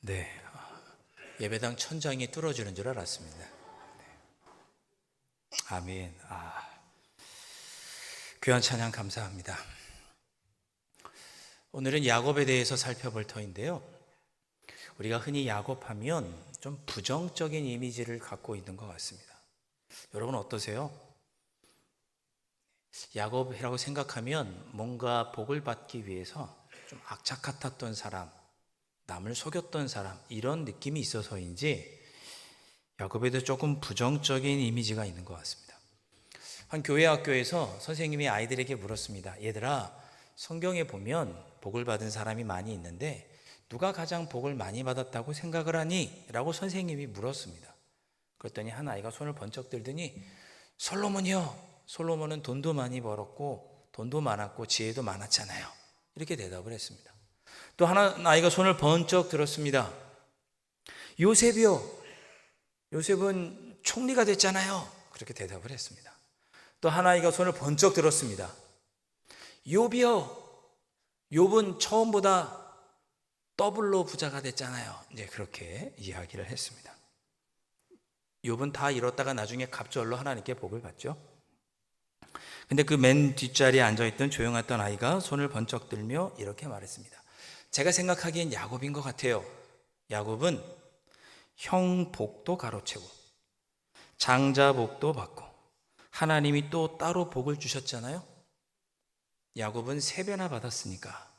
네, 예배당 천장이 뚫어지는 줄 알았습니다. 아멘. 귀한 찬양 감사합니다. 오늘은 야곱에 대해서 살펴볼 터인데요. 우리가 흔히 야곱하면 좀 부정적인 이미지를 갖고 있는 것 같습니다. 여러분 어떠세요? 야곱이라고 생각하면 뭔가 복을 받기 위해서 좀 악착 같았던 사람, 남을 속였던 사람, 이런 느낌이 있어서인지 야곱에도 조금 부정적인 이미지가 있는 것 같습니다. 한 교회 학교에서 선생님이 아이들에게 물었습니다. 얘들아, 성경에 보면 복을 받은 사람이 많이 있는데 누가 가장 복을 많이 받았다고 생각을 하니? 라고 선생님이 물었습니다. 그랬더니 한 아이가 손을 번쩍 들더니 솔로몬이요. 솔로몬은 돈도 많이 벌었고 돈도 많았고 지혜도 많았잖아요. 이렇게 대답을 했습니다. 또 하나 아이가 손을 번쩍 들었습니다. 요셉이요. 요셉은 총리가 됐잖아요. 그렇게 대답을 했습니다. 또 한 아이가 손을 번쩍 들었습니다. 욥이요. 욥은 처음보다 더블로 부자가 됐잖아요. 이제 그렇게 이야기를 했습니다. 욥은 다 잃었다가 나중에 갑절로 하나님께 복을 받죠. 근데 그 맨 뒷자리에 앉아있던 조용했던 아이가 손을 번쩍 들며 이렇게 말했습니다. 제가 생각하기엔 야곱인 것 같아요. 야곱은 형 복도 가로채고 장자 복도 받고 하나님이 또 따로 복을 주셨잖아요. 야곱은 3배나 받았으니까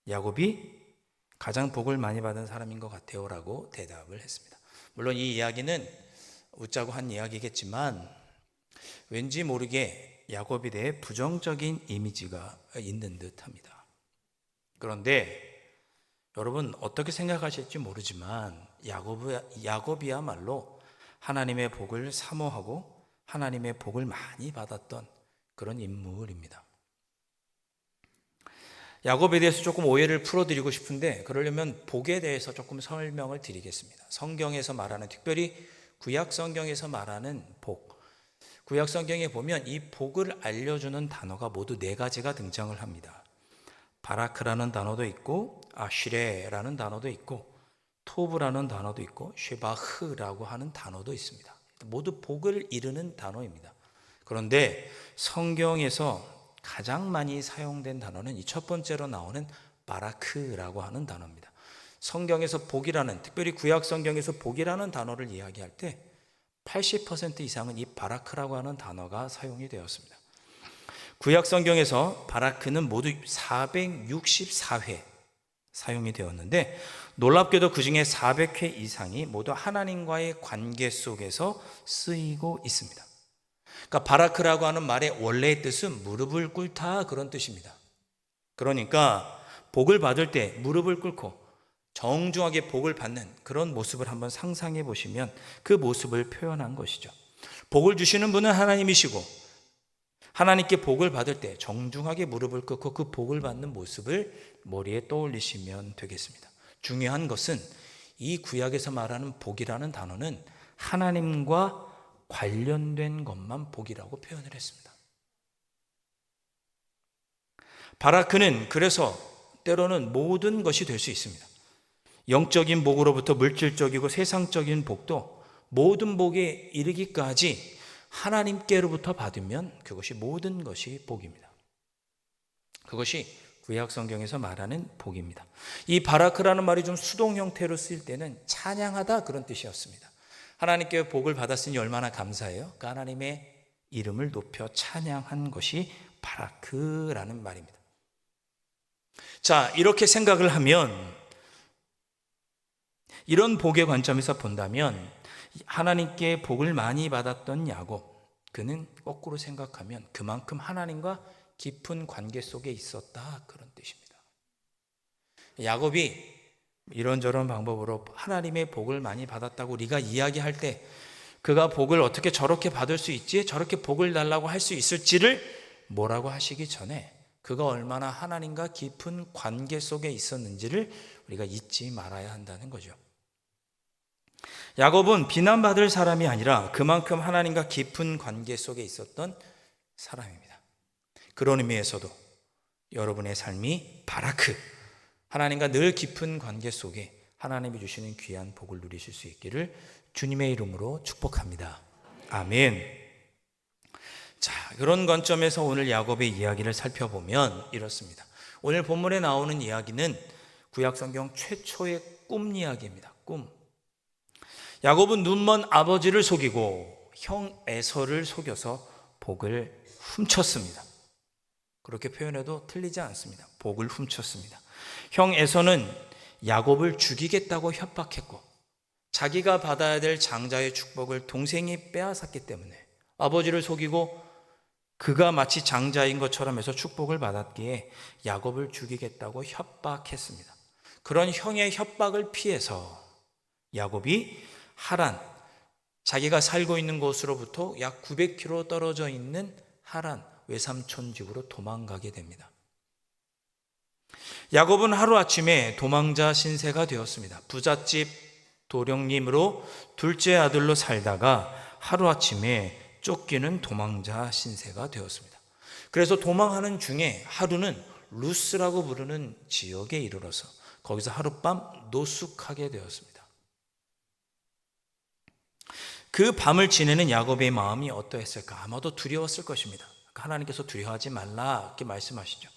야곱이 가장 복을 많이 받은 사람인 것 같아요 라고 대답을 했습니다. 물론 이 이야기는 웃자고 한 이야기겠지만 왠지 모르게 야곱에 대해 부정적인 이미지가 있는 듯합니다. 그런데 여러분 어떻게 생각하실지 모르지만 야곱이야말로 하나님의 복을 사모하고 하나님의 복을 많이 받았던 그런 인물입니다. 야곱에 대해서 조금 오해를 풀어드리고 싶은데 그러려면 복에 대해서 조금 설명을 드리겠습니다. 성경에서 말하는, 특별히 구약 성경에서 말하는 복, 구약 성경에 보면 이 복을 알려주는 단어가 모두 4가지가 등장을 합니다. 바라크라는 단어도 있고 아쉬레라는 단어도 있고 토브라는 단어도 있고 쉐바흐라고 하는 단어도 있습니다. 모두 복을 이루는 단어입니다. 그런데 성경에서 가장 많이 사용된 단어는 이 첫 번째로 나오는 바라크라고 하는 단어입니다. 성경에서 복이라는, 특별히 구약 성경에서 복이라는 단어를 이야기할 때 80% 이상은 이 바라크라고 하는 단어가 사용이 되었습니다. 구약 성경에서 바라크는 모두 464회 사용이 되었는데 놀랍게도 그 중에 400회 이상이 모두 하나님과의 관계 속에서 쓰이고 있습니다. 그러니까 바라크라고 하는 말의 원래의 뜻은 무릎을 꿇다, 그런 뜻입니다. 그러니까 복을 받을 때 무릎을 꿇고 정중하게 복을 받는 그런 모습을 한번 상상해 보시면 그 모습을 표현한 것이죠. 복을 주시는 분은 하나님이시고 하나님께 복을 받을 때 정중하게 무릎을 꿇고 그 복을 받는 모습을 머리에 떠올리시면 되겠습니다. 중요한 것은 이 구약에서 말하는 복이라는 단어는 하나님과 관련된 것만 복이라고 표현을 했습니다. 바라크는 그래서 때로는 모든 것이 될 수 있습니다. 영적인 복으로부터 물질적이고 세상적인 복도 모든 복에 이르기까지 하나님께로부터 받으면 그것이 모든 것이 복입니다. 그것이 구약 성경에서 말하는 복입니다. 이 바라크라는 말이 좀 수동 형태로 쓰일 때는 찬양하다, 그런 뜻이었습니다. 하나님께 복을 받았으니 얼마나 감사해요. 그러니까 하나님의 이름을 높여 찬양한 것이 바라크라는 말입니다. 자, 이렇게 생각을 하면, 이런 복의 관점에서 본다면 하나님께 복을 많이 받았던 야곱, 그는 거꾸로 생각하면 그만큼 하나님과 깊은 관계 속에 있었다, 그런 뜻입니다. 야곱이 이런저런 방법으로 하나님의 복을 많이 받았다고 우리가 이야기할 때 그가 복을 어떻게 저렇게 받을 수 있지, 저렇게 복을 달라고 할 수 있을지를 뭐라고 하시기 전에 그가 얼마나 하나님과 깊은 관계 속에 있었는지를 우리가 잊지 말아야 한다는 거죠. 야곱은 비난받을 사람이 아니라 그만큼 하나님과 깊은 관계 속에 있었던 사람입니다. 그런 의미에서도 여러분의 삶이 바라크, 하나님과 늘 깊은 관계 속에 하나님이 주시는 귀한 복을 누리실 수 있기를 주님의 이름으로 축복합니다. 아멘. 자, 그런 관점에서 오늘 야곱의 이야기를 살펴보면 이렇습니다. 오늘 본문에 나오는 이야기는 구약성경 최초의 꿈 이야기입니다. 꿈. 야곱은 눈먼 아버지를 속이고 형 에서를 속여서 복을 훔쳤습니다. 그렇게 표현해도 틀리지 않습니다. 복을 훔쳤습니다. 형 에서는 야곱을 죽이겠다고 협박했고 자기가 받아야 될 장자의 축복을 동생이 빼앗았기 때문에 아버지를 속이고 그가 마치 장자인 것처럼 해서 축복을 받았기에 야곱을 죽이겠다고 협박했습니다. 그런 형의 협박을 피해서 야곱이 하란, 자기가 살고 있는 곳으로부터 약 900km 떨어져 있는 하란 외삼촌 집으로 도망가게 됩니다. 야곱은 하루아침에 도망자 신세가 되었습니다. 부잣집 도령님으로 둘째 아들로 살다가 하루아침에 쫓기는 도망자 신세가 되었습니다. 그래서 도망하는 중에 하루는 루스라고 부르는 지역에 이르러서 거기서 하룻밤 노숙하게 되었습니다. 그 밤을 지내는 야곱의 마음이 어떠했을까? 아마도 두려웠을 것입니다. 하나님께서 두려워하지 말라 이렇게 말씀하시죠.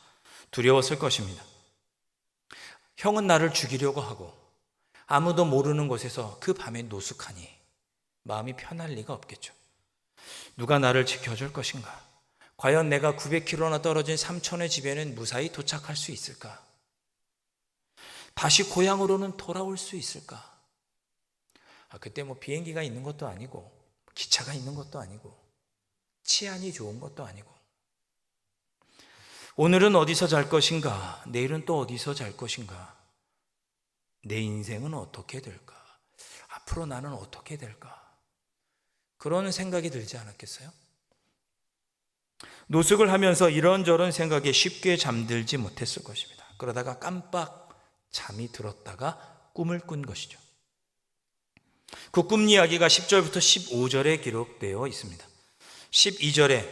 두려웠을 것입니다. 형은 나를 죽이려고 하고 아무도 모르는 곳에서 그 밤에 노숙하니 마음이 편할 리가 없겠죠. 누가 나를 지켜줄 것인가? 과연 내가 900km나 떨어진 삼촌의 집에는 무사히 도착할 수 있을까? 다시 고향으로는 돌아올 수 있을까? 그때 비행기가 있는 것도 아니고 기차가 있는 것도 아니고 치안이 좋은 것도 아니고 오늘은 어디서 잘 것인가? 내일은 또 어디서 잘 것인가? 내 인생은 어떻게 될까? 앞으로 나는 어떻게 될까? 그런 생각이 들지 않았겠어요? 노숙을 하면서 이런저런 생각에 쉽게 잠들지 못했을 것입니다. 그러다가 깜빡 잠이 들었다가 꿈을 꾼 것이죠. 그 꿈 이야기가 10절부터 15절에 기록되어 있습니다. 12절에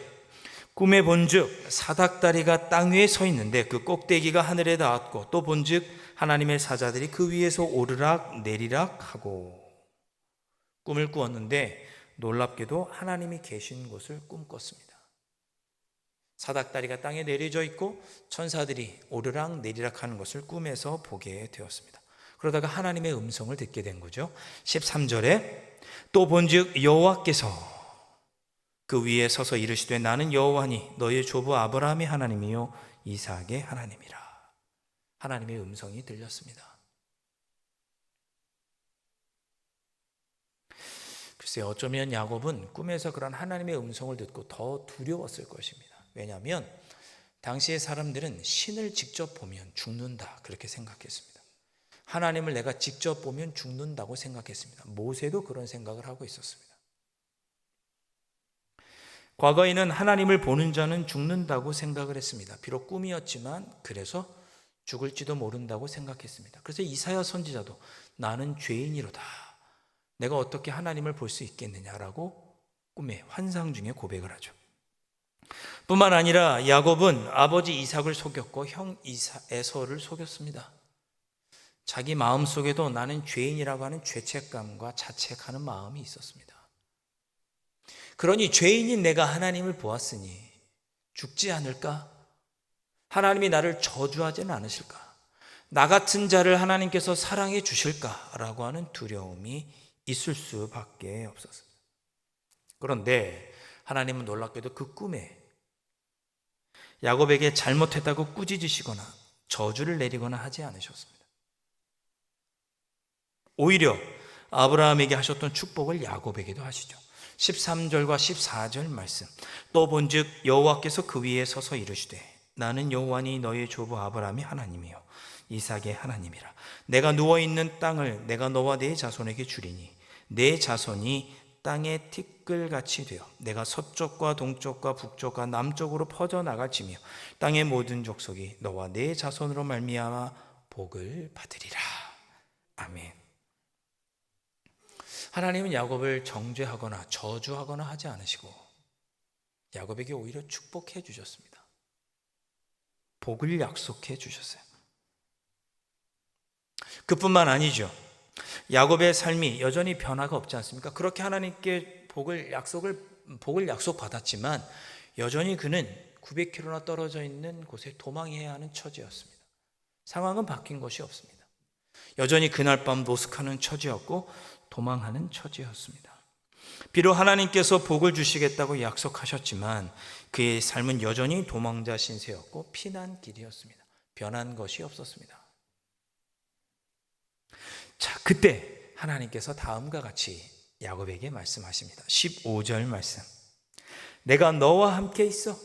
꿈에 본즉 사닥다리가 땅 위에 서 있는데 그 꼭대기가 하늘에 닿았고 또 본즉 하나님의 사자들이 그 위에서 오르락 내리락 하고 꿈을 꾸었는데 놀랍게도 하나님이 계신 곳을 꿈꿨습니다. 사닥다리가 땅에 내려져 있고 천사들이 오르락 내리락 하는 것을 꿈에서 보게 되었습니다. 그러다가 하나님의 음성을 듣게 된 거죠. 13절에 또 본즉 여호와께서 그 위에 서서 이르시되 나는 여호와니 너의 조부 아브라함의 하나님이요 이삭의 하나님이라. 하나님의 음성이 들렸습니다. 글쎄 어쩌면 야곱은 꿈에서 그런 하나님의 음성을 듣고 더 두려웠을 것입니다. 왜냐하면 당시의 사람들은 신을 직접 보면 죽는다 그렇게 생각했습니다. 하나님을 내가 직접 보면 죽는다고 생각했습니다. 모세도 그런 생각을 하고 있었습니다. 과거에는 하나님을 보는 자는 죽는다고 생각을 했습니다. 비록 꿈이었지만 그래서 죽을지도 모른다고 생각했습니다. 그래서 이사야 선지자도 나는 죄인이로다. 내가 어떻게 하나님을 볼 수 있겠느냐라고 꿈에 환상 중에 고백을 하죠. 뿐만 아니라 야곱은 아버지 이삭을 속였고 형 에서를 속였습니다. 자기 마음속에도 나는 죄인이라고 하는 죄책감과 자책하는 마음이 있었습니다. 그러니 죄인인 내가 하나님을 보았으니 죽지 않을까? 하나님이 나를 저주하지는 않으실까? 나 같은 자를 하나님께서 사랑해 주실까라고 하는 두려움이 있을 수밖에 없었습니다. 그런데 하나님은 놀랍게도 그 꿈에 야곱에게 잘못했다고 꾸짖으시거나 저주를 내리거나 하지 않으셨습니다. 오히려 아브라함에게 하셨던 축복을 야곱에게도 하시죠. 13절과 14절 말씀. 또 본즉 여호와께서 그 위에 서서 이르시되 나는 여호와니 너의 조부 아브라함이 하나님이요 이삭의 하나님이라. 내가 누워있는 땅을 내가 너와 네 자손에게 주리니 내 자손이 땅의 티끌같이 되어 내가 서쪽과 동쪽과 북쪽과 남쪽으로 퍼져나갈지며 땅의 모든 족속이 너와 네 자손으로 말미암아 복을 받으리라. 아멘. 하나님은 야곱을 정죄하거나 저주하거나 하지 않으시고 야곱에게 오히려 축복해 주셨습니다. 복을 약속해 주셨어요. 그뿐만 아니죠. 야곱의 삶이 여전히 변화가 없지 않습니까? 그렇게 하나님께 복을 약속받았지만 여전히 그는 900km나 떨어져 있는 곳에 도망해야 하는 처지였습니다. 상황은 바뀐 것이 없습니다. 여전히 그날 밤 노숙하는 처지였고 도망하는 처지였습니다. 비록 하나님께서 복을 주시겠다고 약속하셨지만 그의 삶은 여전히 도망자 신세였고 피난길이었습니다. 변한 것이 없었습니다. 자, 그때 하나님께서 다음과 같이 야곱에게 말씀하십니다. 15절 말씀. 내가 너와 함께 있어.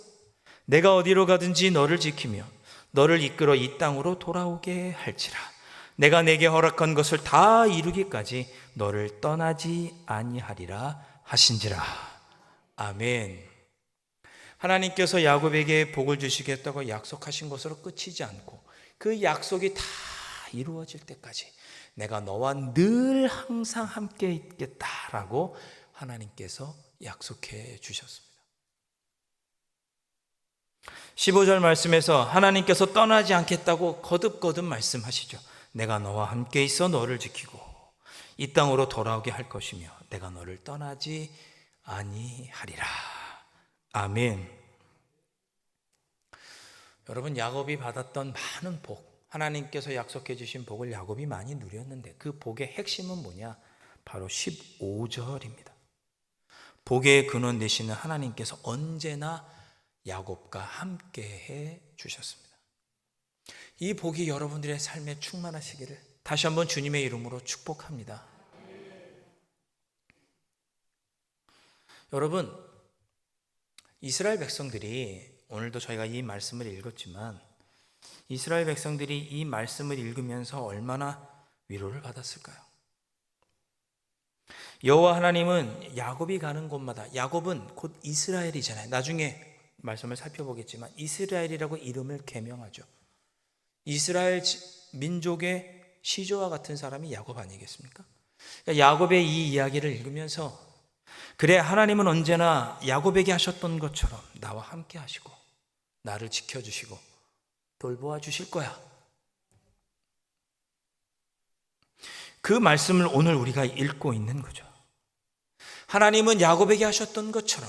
내가 어디로 가든지 너를 지키며 너를 이끌어 이 땅으로 돌아오게 할지라. 내가 내게 허락한 것을 다 이루기까지 너를 떠나지 아니하리라 하신지라. 아멘. 하나님께서 야곱에게 복을 주시겠다고 약속하신 것으로 끝이지 않고 그 약속이 다 이루어질 때까지 내가 너와 늘 항상 함께 있겠다라고 하나님께서 약속해 주셨습니다. 15절 말씀에서 하나님께서 떠나지 않겠다고 거듭거듭 말씀하시죠. 내가 너와 함께 있어 너를 지키고 이 땅으로 돌아오게 할 것이며 내가 너를 떠나지 아니하리라. 아멘. 여러분, 야곱이 받았던 많은 복, 하나님께서 약속해 주신 복을 야곱이 많이 누렸는데 그 복의 핵심은 뭐냐? 바로 15절입니다. 복의 근원 되시는 하나님께서 언제나 야곱과 함께해 주셨습니다. 이 복이 여러분들의 삶에 충만하시기를 다시 한번 주님의 이름으로 축복합니다. 여러분, 이스라엘 백성들이, 오늘도 저희가 이 말씀을 읽었지만 이스라엘 백성들이 이 말씀을 읽으면서 얼마나 위로를 받았을까요? 여호와 하나님은 야곱이 가는 곳마다, 야곱은 곧 이스라엘이잖아요. 나중에 말씀을 살펴보겠지만 이스라엘이라고 이름을 개명하죠. 이스라엘 민족의 시조와 같은 사람이 야곱 아니겠습니까? 그러니까 야곱의 이 이야기를 읽으면서 그래, 하나님은 언제나 야곱에게 하셨던 것처럼 나와 함께 하시고 나를 지켜주시고 돌보아 주실 거야. 그 말씀을 오늘 우리가 읽고 있는 거죠. 하나님은 야곱에게 하셨던 것처럼,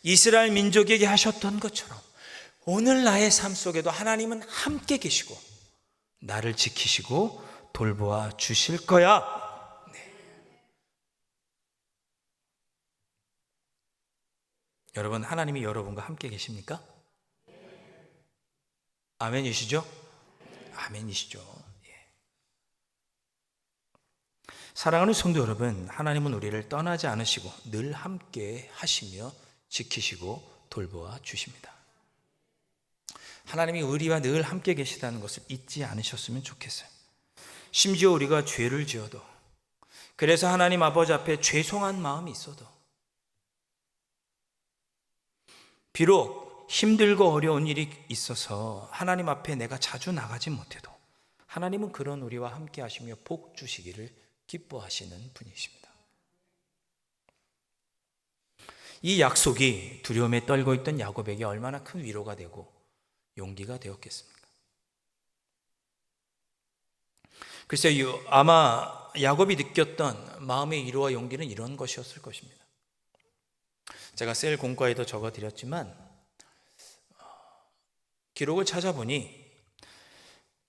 이스라엘 민족에게 하셨던 것처럼 오늘 나의 삶 속에도 하나님은 함께 계시고 나를 지키시고 돌보아 주실 거야. 네. 여러분, 하나님이 여러분과 함께 계십니까? 아멘이시죠? 아멘이시죠. 예. 사랑하는 성도 여러분, 하나님은 우리를 떠나지 않으시고 늘 함께 하시며 지키시고 돌보아 주십니다. 하나님이 우리와 늘 함께 계시다는 것을 잊지 않으셨으면 좋겠어요. 심지어 우리가 죄를 지어도, 그래서 하나님 아버지 앞에 죄송한 마음이 있어도, 비록 힘들고 어려운 일이 있어서 하나님 앞에 내가 자주 나가지 못해도 하나님은 그런 우리와 함께 하시며 복 주시기를 기뻐하시는 분이십니다. 이 약속이 두려움에 떨고 있던 야곱에게 얼마나 큰 위로가 되고 용기가 되었겠습니까? 글쎄요, 아마 야곱이 느꼈던 마음의 위로와 용기는 이런 것이었을 것입니다. 제가 셀 공과에도 적어드렸지만 기록을 찾아보니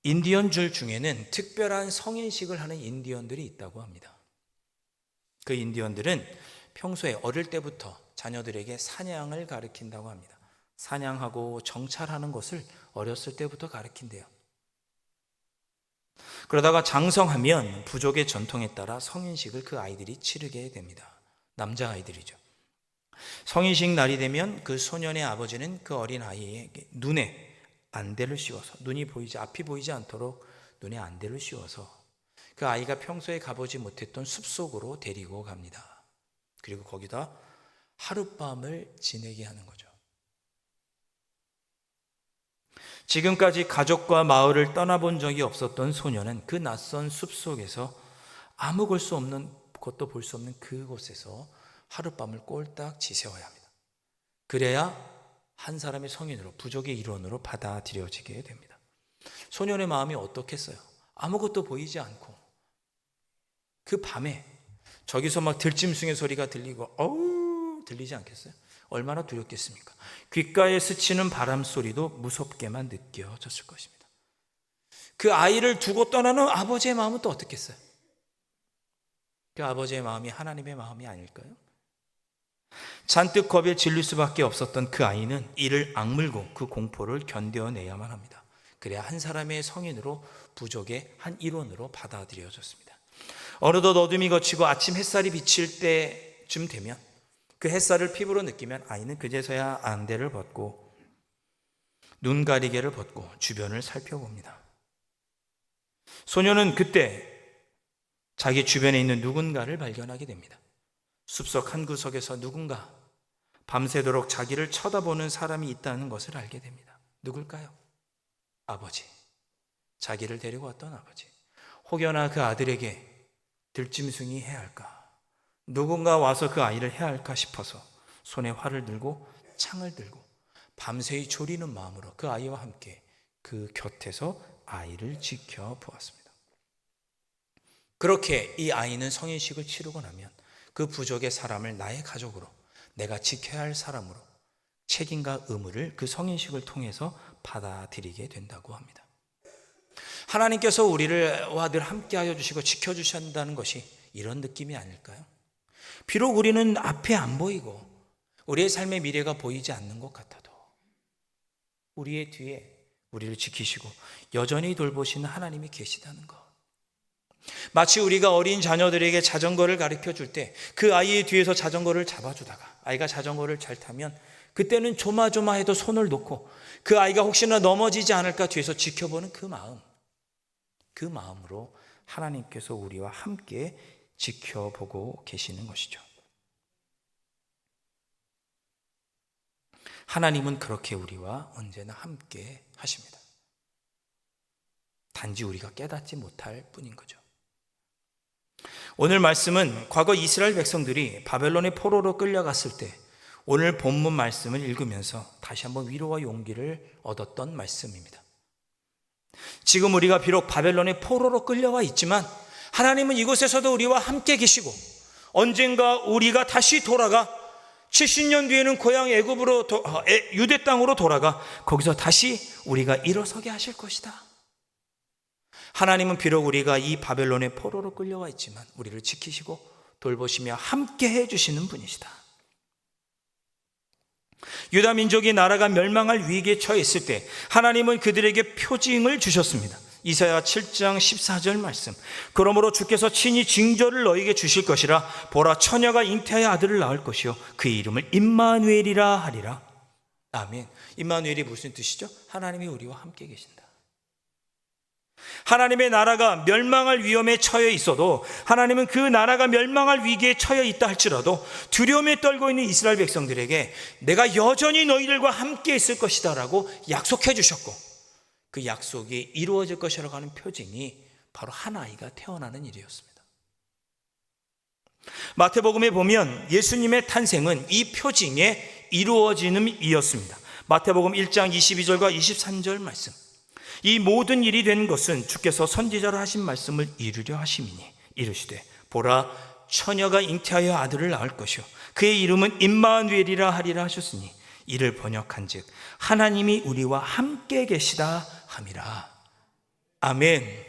인디언들 중에는 특별한 성인식을 하는 인디언들이 있다고 합니다. 그 인디언들은 평소에 어릴 때부터 자녀들에게 사냥을 가르친다고 합니다. 사냥하고 정찰하는 것을 어렸을 때부터 가르친대요. 그러다가 장성하면 부족의 전통에 따라 성인식을 그 아이들이 치르게 됩니다. 남자아이들이죠. 성인식 날이 되면 그 소년의 아버지는 그 어린 아이에게 눈에 안대를 씌워서, 앞이 보이지 않도록 눈에 안대를 씌워서 그 아이가 평소에 가보지 못했던 숲속으로 데리고 갑니다. 그리고 거기다 하룻밤을 지내게 하는 거죠. 지금까지 가족과 마을을 떠나본 적이 없었던 소녀는 그 낯선 숲속에서 아무 볼 수 없는, 것도 볼 수 없는 그곳에서 하룻밤을 꼴딱 지새워야 합니다. 그래야 한 사람의 성인으로, 부족의 일원으로 받아들여지게 됩니다. 소년의 마음이 어떻겠어요? 아무것도 보이지 않고 그 밤에 저기서 막 들짐승의 소리가 들리고 어우 들리지 않겠어요? 얼마나 두렵겠습니까? 귓가에 스치는 바람 소리도 무섭게만 느껴졌을 것입니다. 그 아이를 두고 떠나는 아버지의 마음은 또 어떻겠어요? 그 아버지의 마음이 하나님의 마음이 아닐까요? 잔뜩 겁에 질릴 수밖에 없었던 그 아이는 이를 악물고 그 공포를 견뎌내야만 합니다. 그래야 한 사람의 성인으로 부족의 한 일원으로 받아들여졌습니다. 어느덧 어둠이 걷히고 아침 햇살이 비칠 때쯤 되면 그 햇살을 피부로 느끼면 아이는 그제서야 안대를 벗고 눈 가리개를 벗고 주변을 살펴봅니다. 소녀는 그때 자기 주변에 있는 누군가를 발견하게 됩니다. 숲속 한 구석에서 누군가 밤새도록 자기를 쳐다보는 사람이 있다는 것을 알게 됩니다. 누굴까요? 아버지. 자기를 데리고 왔던 아버지. 혹여나 그 아들에게 들짐승이 해야 할까? 누군가 와서 그 아이를 해야 할까 싶어서 손에 활을 들고 창을 들고 밤새이 졸이는 마음으로 그 아이와 함께 그 곁에서 아이를 지켜보았습니다. 그렇게 이 아이는 성인식을 치르고 나면 그 부족의 사람을 나의 가족으로, 내가 지켜야 할 사람으로 책임과 의무를 그 성인식을 통해서 받아들이게 된다고 합니다. 하나님께서 우리와 늘 함께하여 주시고 지켜주셔야 한다는 것이 이런 느낌이 아닐까요? 비록 우리는 앞에 안 보이고 우리의 삶의 미래가 보이지 않는 것 같아도 우리의 뒤에 우리를 지키시고 여전히 돌보시는 하나님이 계시다는 것. 마치 우리가 어린 자녀들에게 자전거를 가르쳐 줄 때 그 아이의 뒤에서 자전거를 잡아주다가 아이가 자전거를 잘 타면 그때는 조마조마해도 손을 놓고 그 아이가 혹시나 넘어지지 않을까 뒤에서 지켜보는 그 마음, 그 마음으로 하나님께서 우리와 함께 지켜보고 계시는 것이죠. 하나님은 그렇게 우리와 언제나 함께 하십니다. 단지 우리가 깨닫지 못할 뿐인 거죠. 오늘 말씀은 과거 이스라엘 백성들이 바벨론의 포로로 끌려갔을 때 오늘 본문 말씀을 읽으면서 다시 한번 위로와 용기를 얻었던 말씀입니다. 지금 우리가 비록 바벨론의 포로로 끌려와 있지만 하나님은 이곳에서도 우리와 함께 계시고 언젠가 우리가 다시 돌아가 70년 뒤에는 고향 애굽으로 유대 땅으로 돌아가 거기서 다시 우리가 일어서게 하실 것이다. 하나님은 비록 우리가 이 바벨론의 포로로 끌려와 있지만 우리를 지키시고 돌보시며 함께 해주시는 분이시다. 유다 민족이 나라가 멸망할 위기에 처해 있을 때 하나님은 그들에게 표징을 주셨습니다. 이사야 7장 14절 말씀. 그러므로 주께서 친히 징조를 너에게 주실 것이라. 보라, 처녀가 잉태하여 아들을 낳을 것이요 그의 이름을 임마누엘이라 하리라. 아멘. 임마누엘이 무슨 뜻이죠? 하나님이 우리와 함께 계신다. 하나님의 나라가 멸망할 위험에 처해 있어도 하나님은 그 나라가 멸망할 위기에 처해 있다 할지라도 두려움에 떨고 있는 이스라엘 백성들에게 내가 여전히 너희들과 함께 있을 것이다 라고 약속해 주셨고 그 약속이 이루어질 것이라고 하는 표징이 바로 한 아이가 태어나는 일이었습니다. 마태복음에 보면 예수님의 탄생은 이 표징의 이루어짐이었습니다. 마태복음 1장 22절과 23절 말씀. 이 모든 일이 된 것은 주께서 선지자로 하신 말씀을 이루려 하심이니 이르시되 보라, 처녀가 잉태하여 아들을 낳을 것이요 그의 이름은 임마누엘이라 하리라 하셨으니 이를 번역한즉 하나님이 우리와 함께 계시다 함이라. 아멘.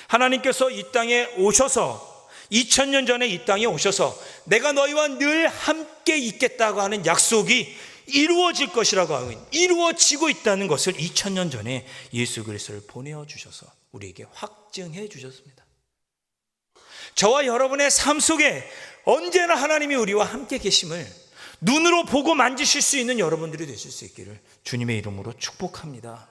하나님께서 이 땅에 오셔서 2000년 전에 이 땅에 오셔서 내가 너희와 늘 함께 있겠다고 하는 약속이 이루어질 것이라고 하고 이루어지고 있다는 것을 2000년 전에 예수 그리스도를 보내어 주셔서 우리에게 확증해 주셨습니다. 저와 여러분의 삶 속에 언제나 하나님이 우리와 함께 계심을 눈으로 보고 만지실 수 있는 여러분들이 되실 수 있기를 주님의 이름으로 축복합니다.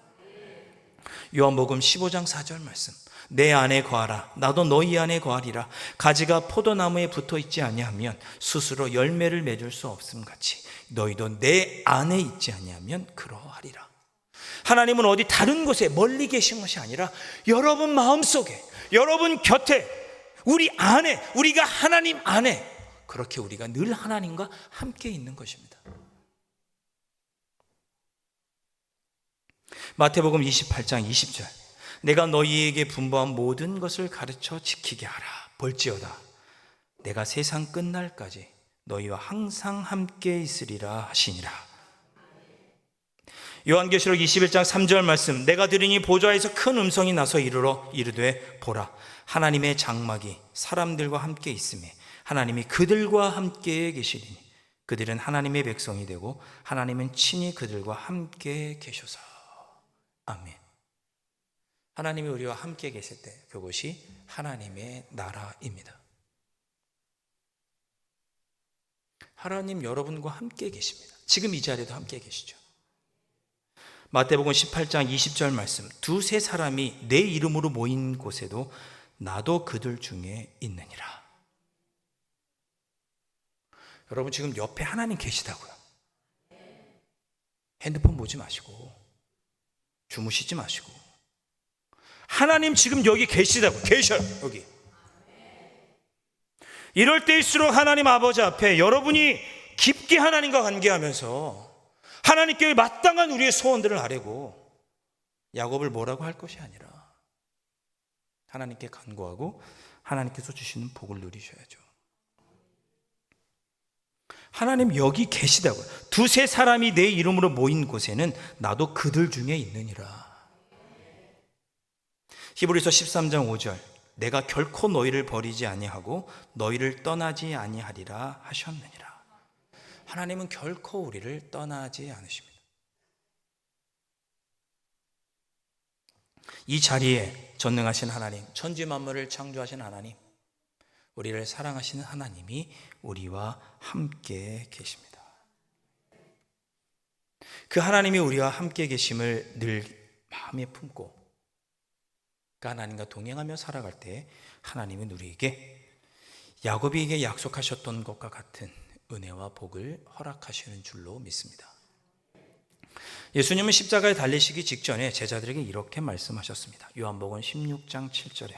요한복음 15장 4절 말씀. 내 안에 거하라 나도 너희 안에 거하리라. 가지가 포도나무에 붙어 있지 아니하면 스스로 열매를 맺을 수 없음 같이 너희도 내 안에 있지 아니하면 그러하리라. 하나님은 어디 다른 곳에 멀리 계신 것이 아니라 여러분 마음속에, 여러분 곁에, 우리 안에, 우리가 하나님 안에, 그렇게 우리가 늘 하나님과 함께 있는 것입니다. 마태복음 28장 20절. 내가 너희에게 분부한 모든 것을 가르쳐 지키게 하라. 볼지어다 내가 세상 끝날까지 너희와 항상 함께 있으리라 하시니라. 요한계시록 21장 3절 말씀, 내가 들으니 보좌에서 큰 음성이 나서 이르되 보라, 하나님의 장막이 사람들과 함께 있음에 하나님이 그들과 함께 계시리니 그들은 하나님의 백성이 되고 하나님은 친히 그들과 함께 계셔서. 아멘. 하나님이 우리와 함께 계실 때 그것이 하나님의 나라입니다. 하나님 여러분과 함께 계십니다. 지금 이 자리에도 함께 계시죠. 마태복음 18장 20절 말씀, 두세 사람이 내 이름으로 모인 곳에도 나도 그들 중에 있느니라. 여러분 지금 옆에 하나님 계시다고요. 핸드폰 보지 마시고 주무시지 마시고 하나님 지금 여기 계시다고. 계셔요. 여기. 이럴 때일수록 하나님 아버지 앞에 여러분이 깊게 하나님과 관계하면서 하나님께 마땅한 우리의 소원들을 아뢰고 야곱을 뭐라고 할 것이 아니라 하나님께 간구하고 하나님께서 주시는 복을 누리셔야죠. 하나님 여기 계시다고요. 두세 사람이 내 이름으로 모인 곳에는 나도 그들 중에 있느니라. 히브리서 13장 5절, 내가 결코 너희를 버리지 아니하고 너희를 떠나지 아니하리라 하셨느니라. 하나님은 결코 우리를 떠나지 않으십니다. 이 자리에 전능하신 하나님, 천지 만물을 창조하신 하나님, 우리를 사랑하시는 하나님이 우리와 함께 계십니다. 그 하나님이 우리와 함께 계심을 늘 마음에 품고 그 하나님과 동행하며 살아갈 때 하나님은 우리에게 야곱에게 약속하셨던 것과 같은 은혜와 복을 허락하시는 줄로 믿습니다. 예수님은 십자가에 달리시기 직전에 제자들에게 이렇게 말씀하셨습니다. 요한복음 16장 7절에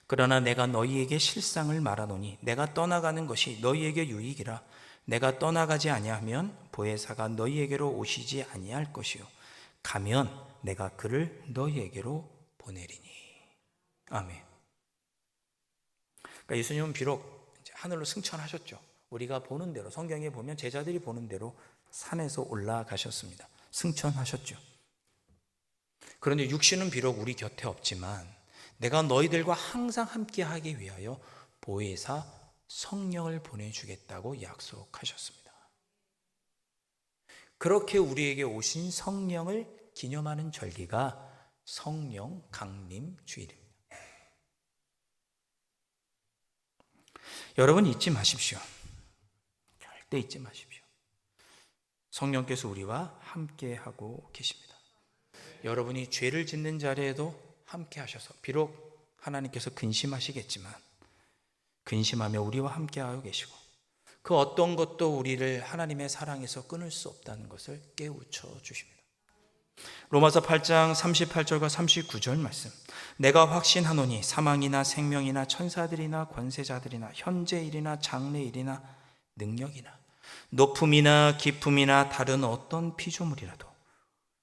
그러나 내가 너희에게 실상을 말하노니 내가 떠나가는 것이 너희에게 유익이라. 내가 떠나가지 아니하면 보혜사가 너희에게로 오시지 아니할 것이요 가면 내가 그를 너희에게로 보내리니. 아멘. 그러니까 예수님은 비록 이제 하늘로 승천하셨죠. 우리가 보는 대로, 성경에 보면 제자들이 보는 대로 산에서 올라가셨습니다. 승천하셨죠. 그런데 육신은 비록 우리 곁에 없지만 내가 너희들과 항상 함께하기 위하여 보혜사 성령을 보내주겠다고 약속하셨습니다. 그렇게 우리에게 오신 성령을 기념하는 절기가 성령 강림 주일입니다. 여러분 잊지 마십시오. 절대 잊지 마십시오. 성령께서 우리와 함께하고 계십니다. 여러분이 죄를 짓는 자리에도 함께 하셔서 비록 하나님께서 근심하시겠지만 근심하며 우리와 함께하고 계시고 그 어떤 것도 우리를 하나님의 사랑에서 끊을 수 없다는 것을 깨우쳐 주십니다. 로마서 8장 38절과 39절 말씀, 내가 확신하노니 사망이나 생명이나 천사들이나 권세자들이나 현재일이나 장래일이나 능력이나 높음이나 깊음이나 다른 어떤 피조물이라도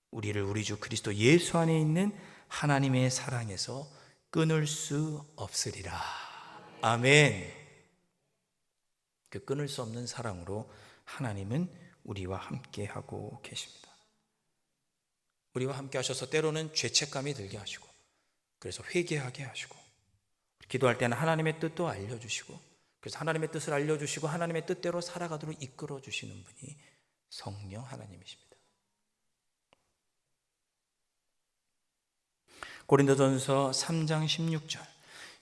우리를 우리 주 그리스도 예수 안에 있는 하나님의 사랑에서 끊을 수 없으리라. 아멘. 그 끊을 수 없는 사랑으로 하나님은 우리와 함께하고 계십니다. 우리와 함께 하셔서 때로는 죄책감이 들게 하시고 그래서 회개하게 하시고 기도할 때는 하나님의 뜻도 알려주시고 그래서 하나님의 뜻을 알려주시고 하나님의 뜻대로 살아가도록 이끌어 주시는 분이 성령 하나님이십니다. 고린도전서 3장 16절,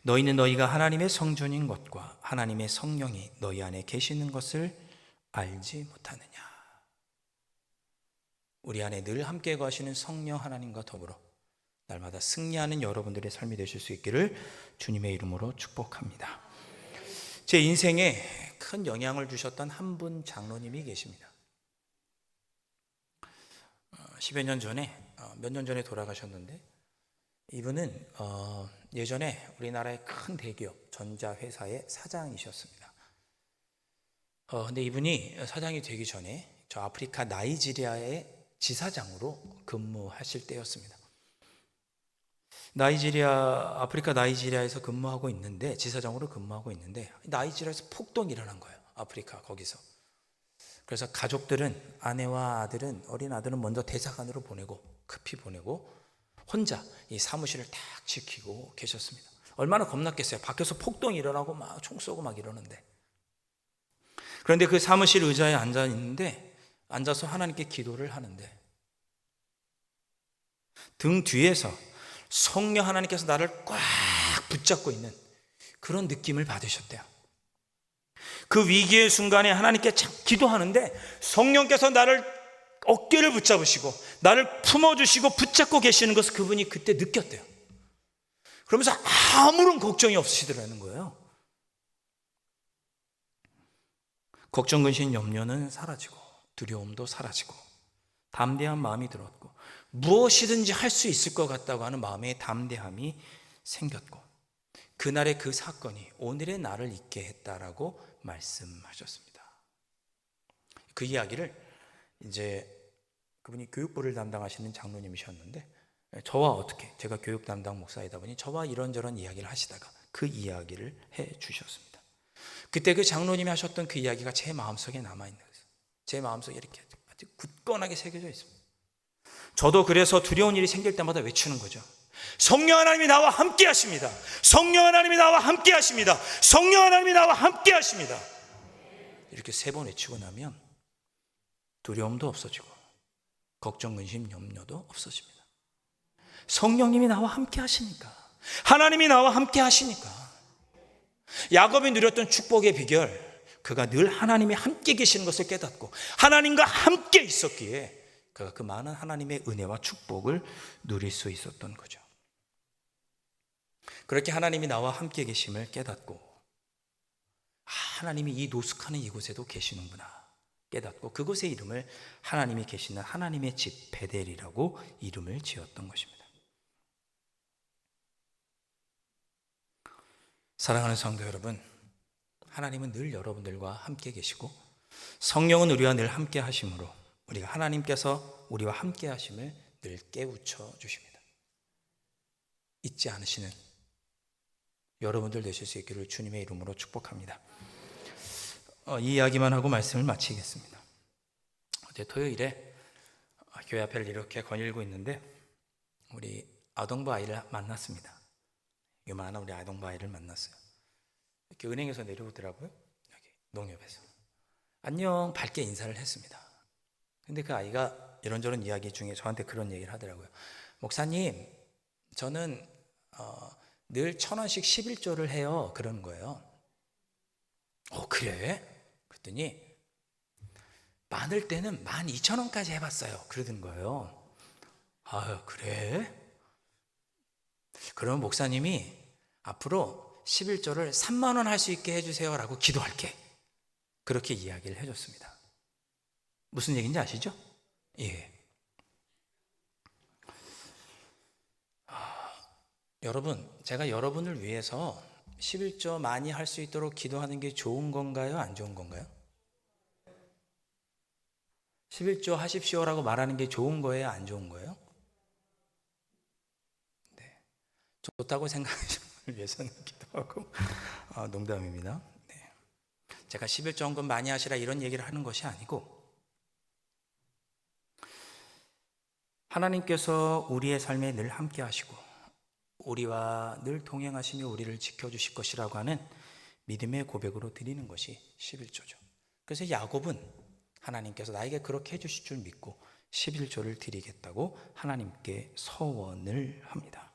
너희는 너희가 하나님의 성전인 것과 하나님의 성령이 너희 안에 계시는 것을 알지 못하느냐. 우리 안에 늘 함께 거하시는 성령 하나님과 더불어 날마다 승리하는 여러분들의 삶이 되실 수 있기를 주님의 이름으로 축복합니다. 제 인생에 큰 영향을 주셨던 한 분 장로님이 계십니다. 10여 년 전에, 몇 년 전에 돌아가셨는데 이분은 예전에 우리나라의 큰 대기업 전자회사의 사장이셨습니다. 근데 이분이 사장이 되기 전에 저 아프리카 나이지리아의 지사장으로 근무하실 때였습니다. 아프리카 나이지리아에서 근무하고 있는데, 지사장으로 근무하고 있는데, 나이지리아에서 폭동이 일어난 거예요. 아프리카 거기서. 그래서 가족들은, 아내와 아들은, 어린 아들은 먼저 대사관으로 보내고, 급히 보내고, 혼자 이 사무실을 딱 지키고 계셨습니다. 얼마나 겁났겠어요. 밖에서 폭동이 일어나고 막 총 쏘고 막 이러는데. 그런데 그 사무실 의자에 앉아 있는데, 앉아서 하나님께 기도를 하는데, 등 뒤에서 성령 하나님께서 나를 꽉 붙잡고 있는 그런 느낌을 받으셨대요. 그 위기의 순간에 하나님께 기도하는데 성령께서 나를 어깨를 붙잡으시고 나를 품어주시고 붙잡고 계시는 것을 그분이 그때 느꼈대요. 그러면서 아무런 걱정이 없으시더라는 거예요. 걱정, 근심, 염려는 사라지고 두려움도 사라지고 담대한 마음이 들었고 무엇이든지 할 수 있을 것 같다고 하는 마음의 담대함이 생겼고 그날의 그 사건이 오늘의 나를 있게 했다라고 말씀하셨습니다. 그 이야기를 이제 그분이 교육부를 담당하시는 장로님이셨는데 저와 어떻게, 제가 교육 담당 목사이다 보니 저와 이런저런 이야기를 하시다가 그 이야기를 해 주셨습니다. 그때 그 장로님이 하셨던 그 이야기가 제 마음속에 남아있는 거예요. 제 마음속에 이렇게 아주 굳건하게 새겨져 있습니다. 저도 그래서 두려운 일이 생길 때마다 외치는 거죠. 성령 하나님이 나와 함께 하십니다. 성령 하나님이 나와 함께 하십니다. 성령 하나님이 나와 함께 하십니다. 이렇게 3번 외치고 나면 두려움도 없어지고 걱정, 근심, 염려도 없어집니다. 성령님이 나와 함께 하시니까, 하나님이 나와 함께 하시니까. 야곱이 누렸던 축복의 비결, 그가 늘 하나님이 함께 계시는 것을 깨닫고 하나님과 함께 있었기에 그가 그 많은 하나님의 은혜와 축복을 누릴 수 있었던 거죠. 그렇게 하나님이 나와 함께 계심을 깨닫고 하나님이 이 노숙하는 이곳에도 계시는구나 깨닫고 그곳의 이름을 하나님이 계시는 하나님의 집 베델이라고 이름을 지었던 것입니다. 사랑하는 성도 여러분, 하나님은 늘 여러분들과 함께 계시고 성령은 우리와 늘 함께 하심으로 우리가 하나님께서 우리와 함께 하심을 늘 깨우쳐 주십니다. 잊지 않으시는 여러분들 되실 수 있기를 주님의 이름으로 축복합니다. 이 이야기만 하고 말씀을 마치겠습니다. 어제 토요일에 교회 앞에를 이렇게 거닐고 있는데 우리 아동부 아이를 만났습니다. 요만한 우리 아동부 아이를 만났어요. 이렇게 은행에서 내려오더라고요. 여기 농협에서. 안녕 밝게 인사를 했습니다. 근데 그 아이가 이런저런 이야기 중에 저한테 그런 얘기를 하더라고요. 목사님, 저는 늘 1,000원씩 11조를 해요. 그러는 거예요. 그래? 그랬더니 많을 때는 12,000원까지 해봤어요. 그러던 거예요. 그래? 그러면 목사님이 앞으로 11조를 3만 원 할 수 있게 해주세요 라고 기도할게. 그렇게 이야기를 해줬습니다. 무슨 얘기인지 아시죠? 예. 여러분, 제가 여러분을 위해서 11조 많이 할 수 있도록 기도하는 게 좋은 건가요? 안 좋은 건가요? 11조 하십시오라고 말하는 게 좋은 거예요? 안 좋은 거예요? 네. 좋다고 생각하시는 분을 위해서는 기도하고 농담입니다. 네. 제가 11조 헌금 많이 하시라 이런 얘기를 하는 것이 아니고 하나님께서 우리의 삶에 늘 함께 하시고 우리와 늘 동행하시며 우리를 지켜주실 것이라고 하는 믿음의 고백으로 드리는 것이 11조죠. 그래서 야곱은 하나님께서 나에게 그렇게 해주실 줄 믿고 11조를 드리겠다고 하나님께 서원을 합니다.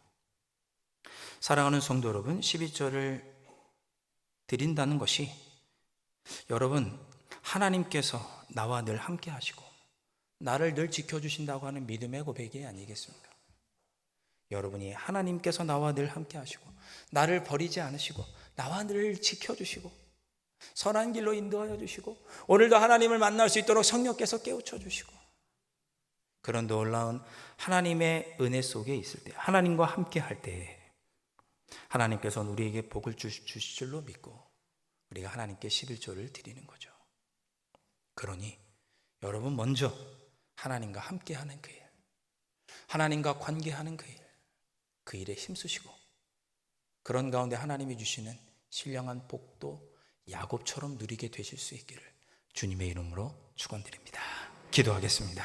사랑하는 성도 여러분, 11조를 드린다는 것이 여러분 하나님께서 나와 늘 함께 하시고 나를 늘 지켜주신다고 하는 믿음의 고백이 아니겠습니까? 여러분이 하나님께서 나와 늘 함께 하시고 나를 버리지 않으시고 나와 늘 지켜주시고 선한 길로 인도하여 주시고 오늘도 하나님을 만날 수 있도록 성령께서 깨우쳐 주시고 그런 놀라운 하나님의 은혜 속에 있을 때 하나님과 함께 할 때 하나님께서는 우리에게 복을 주실 줄로 믿고 우리가 하나님께 11조를 드리는 거죠. 그러니 여러분 먼저 하나님과 함께하는 그 일, 하나님과 관계하는 그 일, 그 일에 힘쓰시고 그런 가운데 하나님이 주시는 신령한 복도 야곱처럼 누리게 되실 수 있기를 주님의 이름으로 축원드립니다. 기도하겠습니다.